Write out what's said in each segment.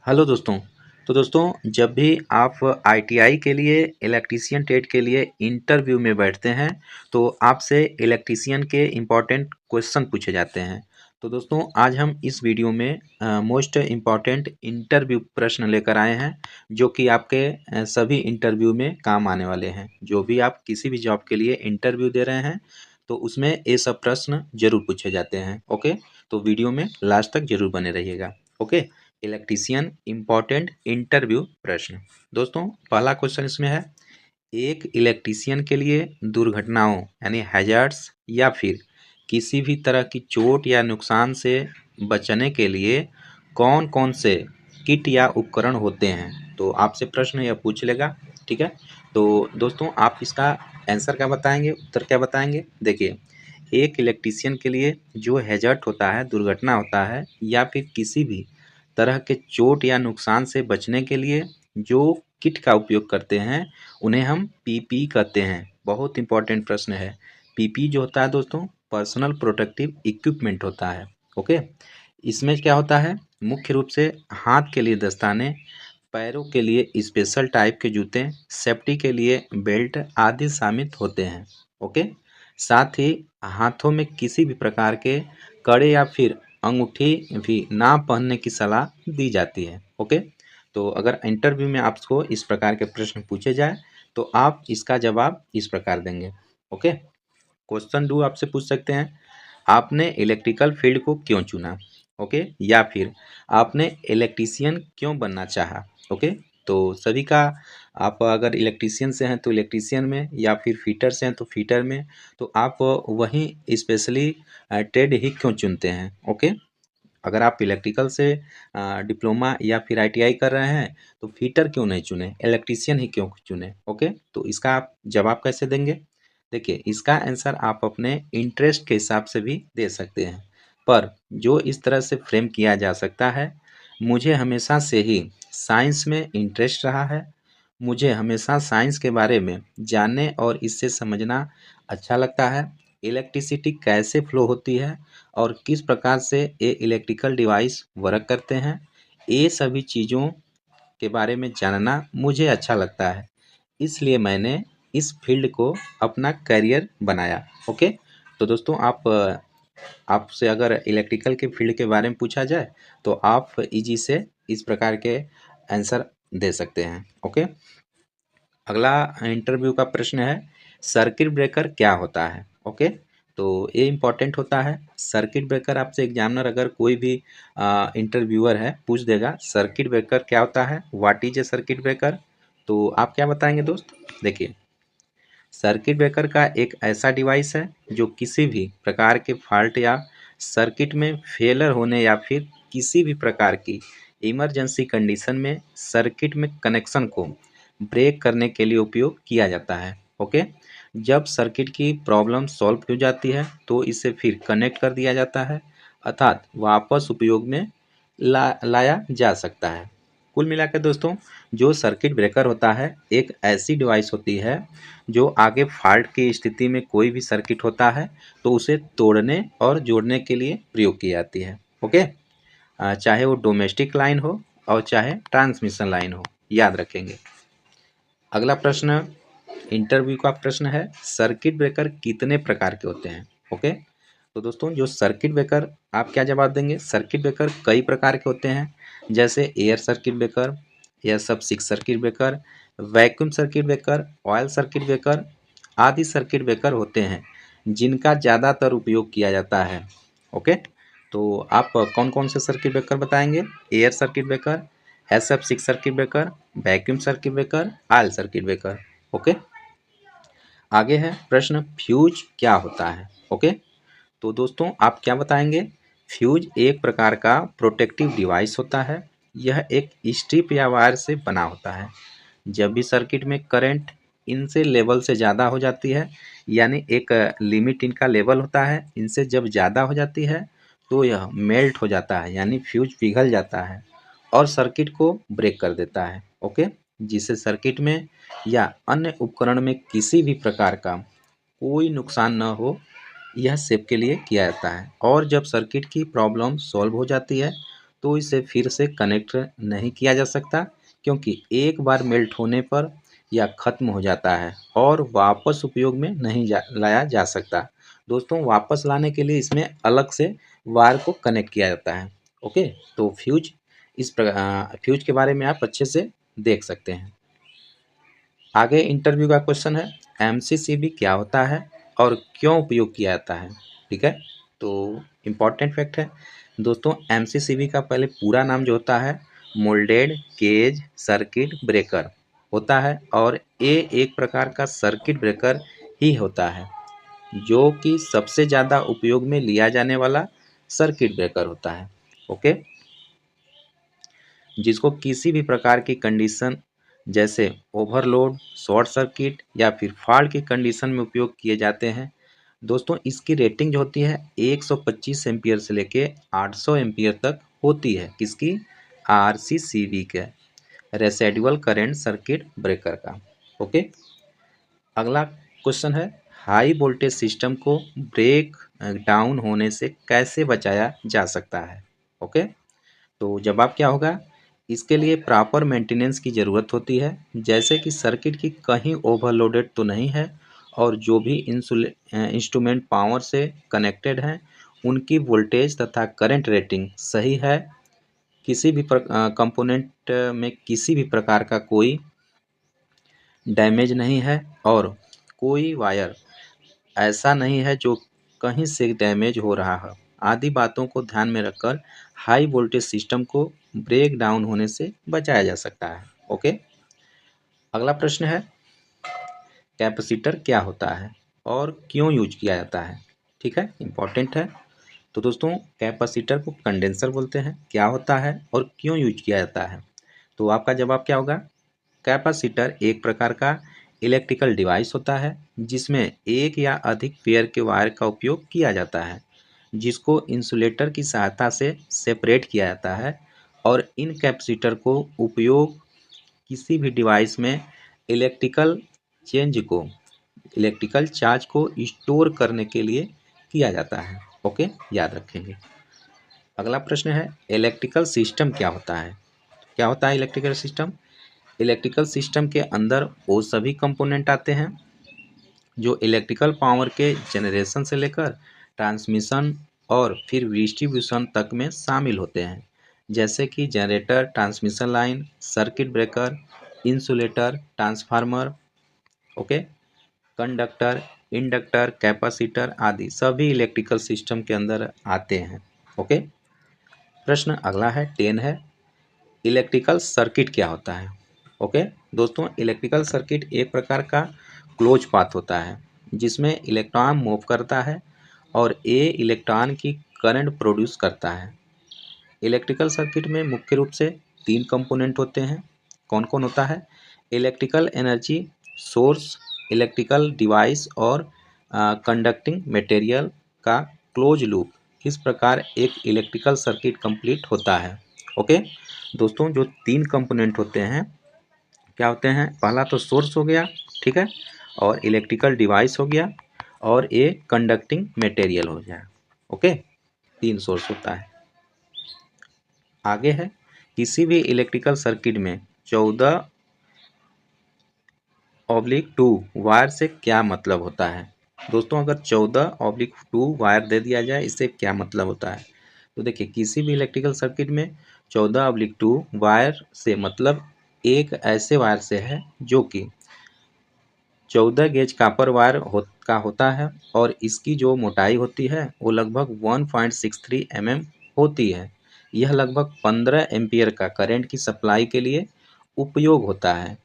Hello दोस्तों। तो दोस्तों, जब भी आप आईटीआई के लिए इलेक्ट्रीशियन ट्रेड के लिए इंटरव्यू में बैठते हैं तो आपसे इलेक्ट्रीशियन के इम्पोर्टेंट क्वेश्चन पूछे जाते हैं। तो दोस्तों, आज हम इस वीडियो में मोस्ट इम्पॉर्टेंट इंटरव्यू प्रश्न लेकर आए हैं जो कि आपके सभी इंटरव्यू में काम आने वाले हैं। जो भी आप किसी भी जॉब के लिए इंटरव्यू दे रहे हैं तो उसमें ये सब प्रश्न जरूर पूछे जाते हैं। ओके, तो वीडियो में लास्ट तक जरूर बने रहिएगा। ओके, इलेक्ट्रीशियन इम्पोर्टेंट इंटरव्यू प्रश्न। दोस्तों, पहला क्वेश्चन इसमें है, एक इलेक्ट्रीशियन के लिए दुर्घटनाओं यानी हैजर्ड्स या फिर किसी भी तरह की चोट या नुकसान से बचने के लिए कौन कौन से किट या उपकरण होते हैं। तो आपसे प्रश्न यह पूछ लेगा। ठीक है, तो दोस्तों, आप इसका आंसर क्या बताएंगे, उत्तर क्या बताएंगे। देखिए, एक इलेक्ट्रीशियन के लिए जो हैजर्ड होता है, दुर्घटना होता है या फिर किसी भी तरह के चोट या नुकसान से बचने के लिए जो किट का उपयोग करते हैं उन्हें हम पीपी कहते हैं। बहुत इंपॉर्टेंट प्रश्न है। पीपी जो होता है दोस्तों, पर्सनल प्रोटेक्टिव इक्विपमेंट होता है। ओके, इसमें क्या होता है, मुख्य रूप से हाथ के लिए दस्ताने, पैरों के लिए स्पेशल टाइप के जूते, सेफ्टी के लिए बेल्ट आदि शामिल होते हैं। ओके, साथ ही हाथों में किसी भी प्रकार के कड़े या फिर अंगूठी भी ना पहनने की सलाह दी जाती है। ओके, तो अगर इंटरव्यू में आपको इस प्रकार के प्रश्न पूछे जाए तो आप इसका जवाब इस प्रकार देंगे। ओके, क्वेश्चन 2 आपसे पूछ सकते हैं, आपने इलेक्ट्रिकल फील्ड को क्यों चुना। ओके, या फिर आपने इलेक्ट्रीशियन क्यों बनना चाहा। ओके, तो सभी का, आप अगर इलेक्ट्रीशियन से हैं तो इलेक्ट्रीशियन में, या फिर फिटर से हैं तो फिटर में, तो आप वहीं स्पेशली ट्रेड ही क्यों चुनते हैं। ओके, अगर आप इलेक्ट्रिकल से डिप्लोमा या फिर आईटीआई कर रहे हैं तो फिटर क्यों नहीं चुने, इलेक्ट्रीशियन ही क्यों चुने। ओके, तो इसका आप जवाब कैसे देंगे। देखिए, इसका आंसर आप अपने इंटरेस्ट के हिसाब से भी दे सकते हैं, पर जो इस तरह से फ्रेम किया जा सकता है, मुझे हमेशा से ही साइंस में इंटरेस्ट रहा है, मुझे हमेशा साइंस के बारे में जानने और इससे समझना अच्छा लगता है। इलेक्ट्रिसिटी कैसे फ्लो होती है और किस प्रकार से ये इलेक्ट्रिकल डिवाइस वर्क करते हैं, ये सभी चीज़ों के बारे में जानना मुझे अच्छा लगता है। इसलिए मैंने इस फील्ड को अपना करियर बनाया। ओके, तो दोस्तों, आपसे अगर इलेक्ट्रिकल के फील्ड के बारे में पूछा जाए तो आप इजी से इस प्रकार के आंसर दे सकते हैं। ओके, अगला इंटरव्यू का प्रश्न है, सर्किट ब्रेकर क्या होता है। ओके, तो ये इम्पोर्टेंट होता है। सर्किट ब्रेकर आपसे एग्जामिनर अगर कोई भी इंटरव्यूअर है पूछ देगा, सर्किट ब्रेकर क्या होता है, what is a circuit breaker, तो आप क्या बताएंगे दोस्त। देखिए, सर्किट ब्रेकर का एक ऐसा डिवाइस है जो किसी भी प्रकार के फॉल्ट या सर्किट में फेलर होने या फिर किसी भी प्रकार की इमरजेंसी कंडीशन में सर्किट में कनेक्शन को ब्रेक करने के लिए उपयोग किया जाता है। ओके, जब सर्किट की प्रॉब्लम सॉल्व हो जाती है तो इसे फिर कनेक्ट कर दिया जाता है, अर्थात वापस उपयोग में लाया जा सकता है। कुल मिलाकर दोस्तों, जो सर्किट ब्रेकर होता है एक ऐसी डिवाइस होती है जो आगे फॉल्ट की स्थिति में कोई भी सर्किट होता है तो उसे तोड़ने और जोड़ने के लिए प्रयोग की जाती है। ओके, चाहे वो डोमेस्टिक लाइन हो और चाहे ट्रांसमिशन लाइन हो, याद रखेंगे। अगला प्रश्न इंटरव्यू का प्रश्न है, सर्किट ब्रेकर कितने प्रकार के होते हैं। ओके, तो दोस्तों, जो सर्किट ब्रेकर, आप क्या जवाब देंगे। सर्किट ब्रेकर कई प्रकार के होते हैं, जैसे एयर सर्किट ब्रेकर, एयर सब six circuit breaker, vacuum circuit breaker, oil circuit breaker आदि सर्किट ब्रेकर होते हैं जिनका ज़्यादातर उपयोग किया जाता है। ओके, तो आप कौन कौन से सर्किट ब्रेकर बताएंगे। Air circuit breaker, S F six circuit breaker, vacuum circuit breaker, oil circuit breaker. Okay, आगे है प्रश्न, फ्यूज क्या होता है। ओके, तो दोस्तों, आप क्या बताएंगे। फ्यूज एक प्रकार का प्रोटेक्टिव डिवाइस होता है। यह एक स्ट्रिप या वायर से बना होता है। जब भी सर्किट में करंट इनसे लेवल से ज़्यादा हो जाती है, यानी एक लिमिट इनका लेवल होता है, इनसे जब ज़्यादा हो जाती है तो यह मेल्ट हो जाता है, यानी फ्यूज पिघल जाता है और सर्किट को ब्रेक कर देता है। ओके, जिससे सर्किट में या अन्य उपकरण में किसी भी प्रकार का कोई नुकसान न हो, यह सेफ के लिए किया जाता है। और जब सर्किट की प्रॉब्लम सॉल्व हो जाती है तो इसे फिर से कनेक्ट नहीं किया जा सकता, क्योंकि एक बार मेल्ट होने पर यह ख़त्म हो जाता है और वापस उपयोग में नहीं लाया जा सकता। दोस्तों, वापस लाने के लिए इसमें अलग से वायर को कनेक्ट किया जाता है। ओके, तो फ्यूज के बारे में आप अच्छे से देख सकते हैं। आगे इंटरव्यू का क्वेश्चन है, एमसीसीबी क्या होता है और क्यों उपयोग किया जाता है। ठीक है, तो इम्पॉर्टेंट फैक्ट है दोस्तों, एमसीसीबी का पहले पूरा नाम जो होता है मोल्डेड केज सर्किट ब्रेकर होता है, और ये एक प्रकार का सर्किट ब्रेकर ही होता है जो कि सबसे ज़्यादा उपयोग में लिया जाने वाला सर्किट ब्रेकर होता है। ओके, जिसको किसी भी प्रकार की कंडीशन जैसे ओवरलोड, शॉर्ट सर्किट या फिर फॉल्ट की कंडीशन में उपयोग किए जाते हैं। दोस्तों, इसकी रेटिंग जो होती है 125 एम्पियर से लेके 800 एम्पियर तक होती है। किसकी? आरसीसीबी के रेसिडुअल करंट सर्किट ब्रेकर का। ओके, अगला क्वेश्चन है, हाई वोल्टेज सिस्टम को ब्रेक डाउन होने से कैसे बचाया जा सकता है। ओके, तो जवाब क्या होगा, इसके लिए प्रॉपर मेंटेनेंस की ज़रूरत होती है, जैसे कि सर्किट की कहीं ओवरलोडेड तो नहीं है और जो भी इंस्ट्रूमेंट पावर से कनेक्टेड हैं उनकी वोल्टेज तथा करंट रेटिंग सही है, किसी भी कंपोनेंट में किसी भी प्रकार का कोई डैमेज नहीं है और कोई वायर ऐसा नहीं है जो कहीं से डैमेज हो रहा है आदि बातों को ध्यान में रखकर हाई वोल्टेज सिस्टम को ब्रेक डाउन होने से बचाया जा सकता है। ओके, अगला प्रश्न है, कैपेसिटर क्या होता है और क्यों यूज किया जाता है। ठीक है, इम्पॉर्टेंट है। तो दोस्तों, कैपेसिटर को कंडेंसर बोलते हैं, क्या होता है और क्यों यूज किया जाता है। तो आपका जवाब क्या होगा, कैपेसिटर एक प्रकार का इलेक्ट्रिकल डिवाइस होता है जिसमें एक या अधिक पेयर के वायर का उपयोग किया जाता है, जिसको इंसुलेटर की सहायता से सेपरेट किया जाता है, और इन कैपेसिटर को उपयोग किसी भी डिवाइस में इलेक्ट्रिकल चेंज को इलेक्ट्रिकल चार्ज को स्टोर करने के लिए किया जाता है। ओके, याद रखेंगे। अगला प्रश्न है, इलेक्ट्रिकल सिस्टम क्या होता है। क्या होता है इलेक्ट्रिकल सिस्टम? इलेक्ट्रिकल सिस्टम के अंदर वो सभी कंपोनेंट आते हैं जो इलेक्ट्रिकल पावर के जनरेशन से लेकर ट्रांसमिशन और फिर डिस्ट्रीब्यूशन तक में शामिल होते हैं, जैसे कि generator, transmission line, circuit breaker, insulator, transformer, okay, conductor, inductor, capacitor आदि सभी इलेक्ट्रिकल सिस्टम के अंदर आते हैं। ओके, प्रश्न अगला है 10 है, इलेक्ट्रिकल सर्किट क्या होता है। ओके, दोस्तों, इलेक्ट्रिकल सर्किट एक प्रकार का क्लोज पाथ होता है जिसमें इलेक्ट्रॉन मूव करता है और ए इलेक्ट्रॉन की करंट प्रोड्यूस करता है। इलेक्ट्रिकल सर्किट में मुख्य रूप से 3 कंपोनेंट होते हैं। कौन कौन होता है? Electrical energy source, electrical device और कंडक्टिंग मटेरियल का क्लोज लूप। इस प्रकार एक इलेक्ट्रिकल सर्किट कंप्लीट होता है। ओके, दोस्तों, जो 3 कंपोनेंट होते हैं क्या होते हैं? पहला तो सोर्स हो गया, ठीक है, और इलेक्ट्रिकल डिवाइस हो गया और ये कंडक्टिंग मटेरियल हो गया। ओके, 3 सोर्स होता है। आगे है, किसी भी इलेक्ट्रिकल सर्किट में 14/2 वायर से क्या मतलब होता है। दोस्तों, अगर 14/2 वायर दे दिया जाए, इससे क्या मतलब होता है? तो देखिए, किसी भी इलेक्ट्रिकल सर्किट में 14/2 वायर से मतलब एक ऐसे वायर से है जो कि 14 गेज कापर वायर का होता है और इसकी जो मोटाई होती है वो लगभग 1.63 mm होती है। यह लगभग 15 एम्पियर का करंट की सप्लाई के लिए उपयोग होता है,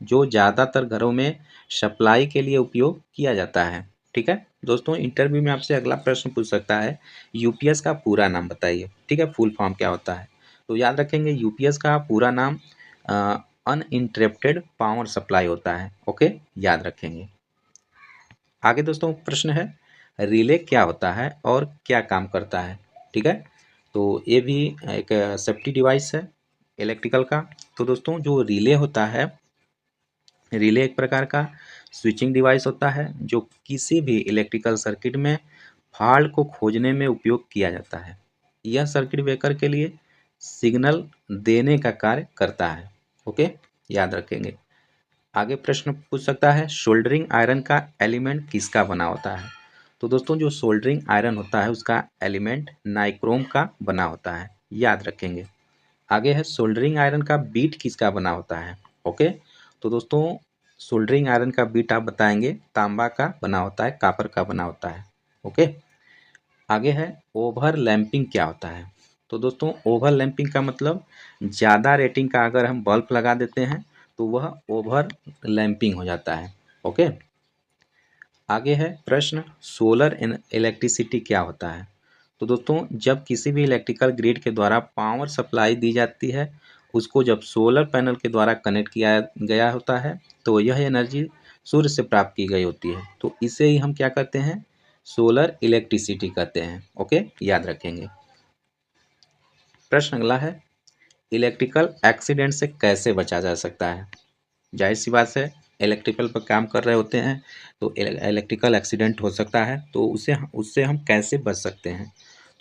जो ज़्यादातर घरों में सप्लाई के लिए उपयोग किया जाता है। ठीक है दोस्तों, इंटरव्यू में आपसे अगला प्रश्न पूछ सकता है, यूपीएस का पूरा नाम बताइए। ठीक है, फुल फॉर्म क्या होता है। तो याद रखेंगे, यूपीएस का पूरा नाम अनइंटरप्टेड पावर सप्लाई होता है। ओके, याद रखेंगे। आगे दोस्तों प्रश्न है, रिले क्या होता है और क्या काम करता है। ठीक है, तो ये भी एक सेफ्टी डिवाइस है इलेक्ट्रिकल का। तो दोस्तों, जो रिले होता है, रिले एक प्रकार का स्विचिंग डिवाइस होता है जो किसी भी इलेक्ट्रिकल सर्किट में फॉल्ट को खोजने में उपयोग किया जाता है। यह सर्किट ब्रेकर के लिए सिग्नल देने का कार्य करता है। ओके, याद रखेंगे। आगे प्रश्न पूछ सकता है, सोल्डरिंग आयरन का एलिमेंट किसका बना होता है? तो दोस्तों जो सोल्डरिंग आयरन होता है उसका एलिमेंट नाइक्रोम का बना होता है, याद रखेंगे। आगे है, सोल्डरिंग आयरन का बीट किसका बना होता है? ओके, तो दोस्तों सोल्डरिंग आयरन का बीट आप बताएंगे तांबा का बना होता है, कापर का बना होता है। ओके, आगे है, ओवर लैंपिंग क्या होता है? तो दोस्तों ओवर लैंपिंग का मतलब ज़्यादा रेटिंग का अगर हम बल्ब लगा देते हैं तो वह ओवर लैंपिंग हो जाता है। ओके, आगे है प्रश्न, सोलर इलेक्ट्रिसिटी क्या होता है? तो दोस्तों जब किसी भी इलेक्ट्रिकल ग्रिड के द्वारा पावर सप्लाई दी जाती है, उसको जब सोलर पैनल के द्वारा कनेक्ट किया गया होता है तो यह एनर्जी सूर्य से प्राप्त की गई होती है, तो इसे ही हम क्या कहते हैं? सोलर इलेक्ट्रिसिटी कहते हैं। ओके, याद रखेंगे। प्रश्न अगला है, इलेक्ट्रिकल एक्सीडेंट से कैसे बचा जा सकता है? जाहिर सी बात है, इलेक्ट्रिकल पर काम कर रहे होते हैं तो इलेक्ट्रिकल एक्सीडेंट हो सकता है, तो उसे उससे हम कैसे बच सकते हैं?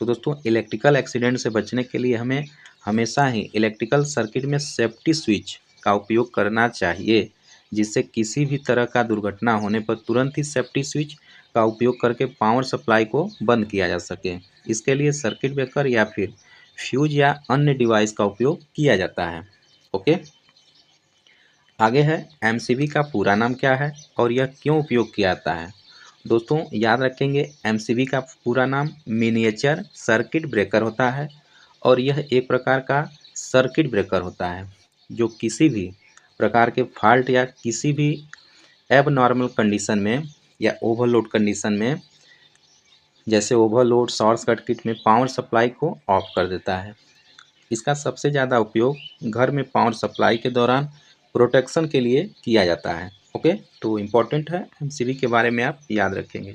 तो दोस्तों इलेक्ट्रिकल एक्सीडेंट से बचने के लिए हमें हमेशा ही इलेक्ट्रिकल सर्किट में सेफ्टी स्विच का उपयोग करना चाहिए, जिससे किसी भी तरह का दुर्घटना होने पर तुरंत ही सेफ्टी स्विच का उपयोग करके पावर सप्लाई को बंद किया जा सके। इसके लिए सर्किट ब्रेकर या फिर फ्यूज या अन्य डिवाइस का उपयोग किया जाता है। ओके, आगे है, एमसीबी का पूरा नाम क्या है और यह क्यों उपयोग किया जाता है? दोस्तों याद रखेंगे, एमसीबी का पूरा नाम मिनिएचर सर्किट ब्रेकर होता है और यह एक प्रकार का सर्किट ब्रेकर होता है जो किसी भी प्रकार के फॉल्ट या किसी भी एबनॉर्मल कंडीशन में या ओवरलोड कंडीशन में, जैसे ओवरलोड शॉर्ट सर्किट में पावर सप्लाई को ऑफ कर देता है। इसका सबसे ज़्यादा उपयोग घर में पावर सप्लाई के दौरान प्रोटेक्शन के लिए किया जाता है। ओके, तो इम्पोर्टेंट है, एमसीबी के बारे में आप याद रखेंगे।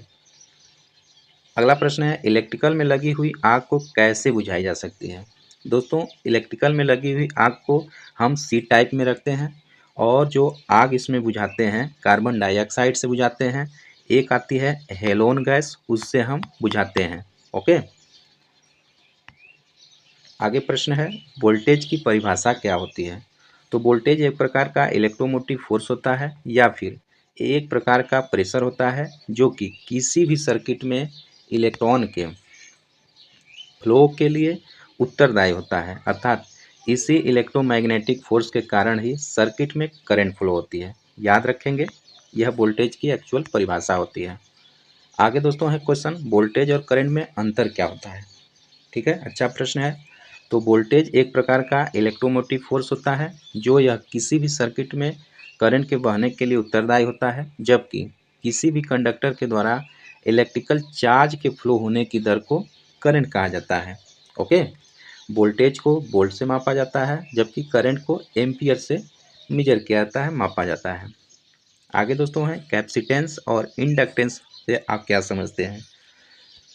अगला प्रश्न है, इलेक्ट्रिकल में लगी हुई आग को कैसे बुझाई जा सकती है? दोस्तों इलेक्ट्रिकल में लगी हुई आग को हम सी टाइप में रखते हैं और जो आग इसमें बुझाते हैं कार्बन डाइऑक्साइड से बुझाते हैं। एक आती है हेलोन गैस, उससे हम बुझाते हैं। ओके, आगे प्रश्न है, वोल्टेज की परिभाषा क्या होती है? तो वोल्टेज एक प्रकार का इलेक्ट्रोमोटिव फोर्स होता है या फिर एक प्रकार का प्रेशर होता है जो कि किसी भी सर्किट में इलेक्ट्रॉन के फ्लो के लिए उत्तरदायी होता है, अर्थात इसी इलेक्ट्रोमैग्नेटिक फोर्स के कारण ही सर्किट में करंट फ्लो होती है। याद रखेंगे, यह वोल्टेज की एक्चुअल परिभाषा होती है। आगे दोस्तों है क्वेश्चन, वोल्टेज और करंट में अंतर क्या होता है? ठीक है, अच्छा प्रश्न है। तो वोल्टेज एक प्रकार का इलेक्ट्रोमोटिव फोर्स होता है जो यह किसी भी सर्किट में करंट के बहने के लिए उत्तरदायी होता है, जबकि किसी भी कंडक्टर के द्वारा इलेक्ट्रिकल चार्ज के फ्लो होने की दर को करंट कहा जाता है। ओके, वोल्टेज को वोल्ट से मापा जाता है जबकि करंट को एम्पियर से मेजर किया जाता है, मापा जाता है। आगे दोस्तों है, कैपेसिटेंस और इंडक्टेंस से आप क्या समझते हैं?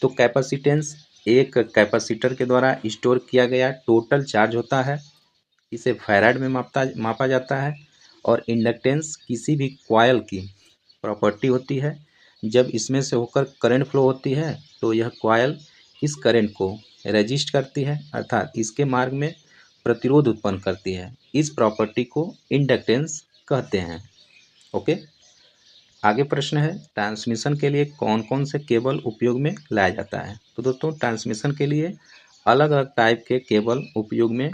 तो कैपेसिटेंस एक कैपेसिटर के द्वारा स्टोर किया गया टोटल चार्ज होता है, इसे फैराड में मापा जाता है। और इंडक्टेंस किसी भी कॉइल की प्रॉपर्टी होती है, जब इसमें से होकर करंट फ्लो होती है तो यह कॉइल इस करंट को रेजिस्ट करती है, अर्थात इसके मार्ग में प्रतिरोध उत्पन्न करती है। इस प्रॉपर्टी को इंडक्टेंस कहते हैं। ओके, आगे प्रश्न है, ट्रांसमिशन के लिए कौन कौन से केबल उपयोग में लाया जाता है? तो दोस्तों ट्रांसमिशन के लिए अलग अलग टाइप के केबल उपयोग में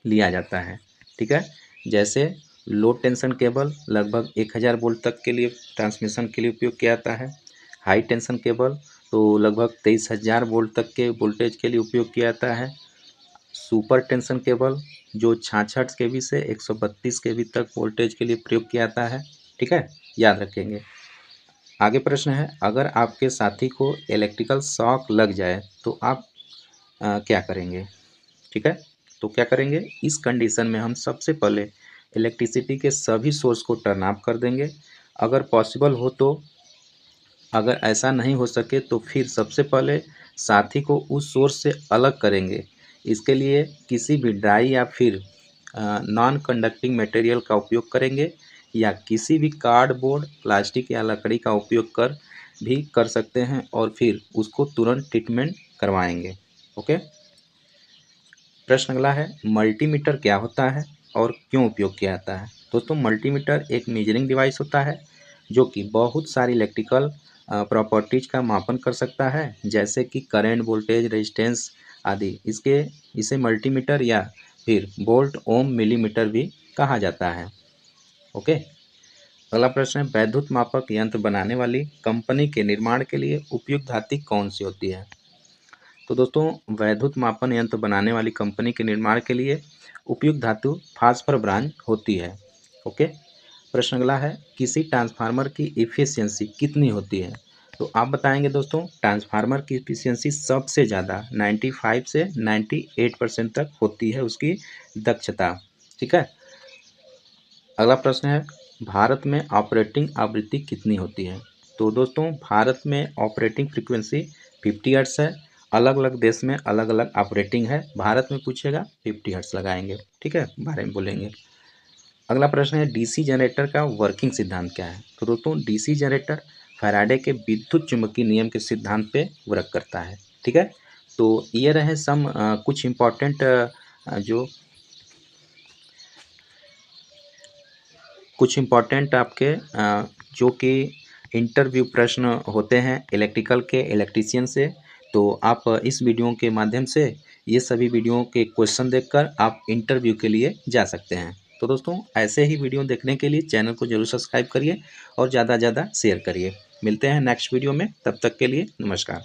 लिया जाता है। ठीक है, जैसे लो टेंशन केबल लगभग 1000 वोल्ट तक के लिए ट्रांसमिशन के लिए उपयोग किया जाता है। हाई टेंशन केबल तो लगभग 23,000 वोल्ट तक के वोल्टेज के लिए उपयोग किया जाता है। सुपर टेंशन केबल जो 66 केवी से 132 केवी तक वोल्टेज के लिए प्रयोग किया जाता है। ठीक है, याद रखेंगे। आगे प्रश्न है, अगर आपके साथी को इलेक्ट्रिकल शॉक लग जाए तो आप क्या करेंगे? ठीक है, तो क्या करेंगे, इस कंडीशन में हम सबसे पहले इलेक्ट्रिसिटी के सभी सोर्स को टर्न ऑफ कर देंगे। अगर पॉसिबल हो तो, अगर ऐसा नहीं हो सके तो फिर सबसे पहले साथी को उस सोर्स से अलग करेंगे। इसके लिए किसी भी ड्राई या फिर नॉन कंडक्टिंग मटेरियल का उपयोग करेंगे या किसी भी कार्डबोर्ड प्लास्टिक या लकड़ी का उपयोग कर भी कर सकते हैं और फिर उसको तुरंत ट्रीटमेंट करवाएंगे। ओके, प्रश्न अगला है, मल्टीमीटर क्या होता है और क्यों उपयोग किया जाता है? दोस्तों, मल्टीमीटर एक मेजरिंग डिवाइस होता है जो कि बहुत सारी इलेक्ट्रिकल प्रॉपर्टीज का मापन कर सकता है, जैसे कि करंट, वोल्टेज, रेजिस्टेंस आदि। इसे मल्टीमीटर या फिर वोल्ट, ओम, मिलीमीटर भी कहा जाता है। ओके। अगला प्रश्न है, वैद्युत मापक यंत्र बनाने वाली कंपनी के निर्माण के लिए उपयुक्त धातु कौन सी होती है? तो दोस्तों, वैद्युत मापन यंत्र बनाने वाली कंपनी के निर्माण के लिए उपयुक्त धातु फास्फर ब्रांज होती है। ओके। प्रश्न अगला है, किसी ट्रांसफार्मर की इफिशियंसी कितनी होती है? तो आप बताएंगे दोस्तों, ट्रांसफार्मर की इफिशियंसी सबसे ज़्यादा 95 से 98% तक होती है उसकी दक्षता। ठीक है। अगला प्रश्न है, भारत में ऑपरेटिंग आवृत्ति कितनी होती है? तो दोस्तों, भारत में ऑपरेटिंग फ्रीक्वेंसी 50 हर्ट्ज है। अलग अलग देश में अलग अलग ऑपरेटिंग है। भारत में पूछेगा 50 हर्ट्ज लगाएंगे। ठीक है, बारे में बोलेंगे। अगला प्रश्न है, डीसी जनरेटर का वर्किंग सिद्धांत क्या है? तो दोस्तों, डीसी जनरेटर फैराडे के विद्युत चुंबकीय नियम के सिद्धांत पे वर्क करता है। ठीक है। तो ये रहे कुछ इम्पोर्टेंट जो कुछ इम्पॉर्टेंट आपके जो कि इंटरव्यू प्रश्न होते हैं इलेक्ट्रिकल के इलेक्ट्रीशियन से। तो आप इस वीडियो के माध्यम से ये सभी वीडियो के क्वेश्चन देखकर आप इंटरव्यू के लिए जा सकते हैं। तो दोस्तों, ऐसे ही वीडियो देखने के लिए चैनल को जरूर सब्सक्राइब करिए और ज़्यादा से ज़्यादा शेयर करिए। मिलते हैं नेक्स्ट वीडियो में, तब तक के लिए नमस्कार।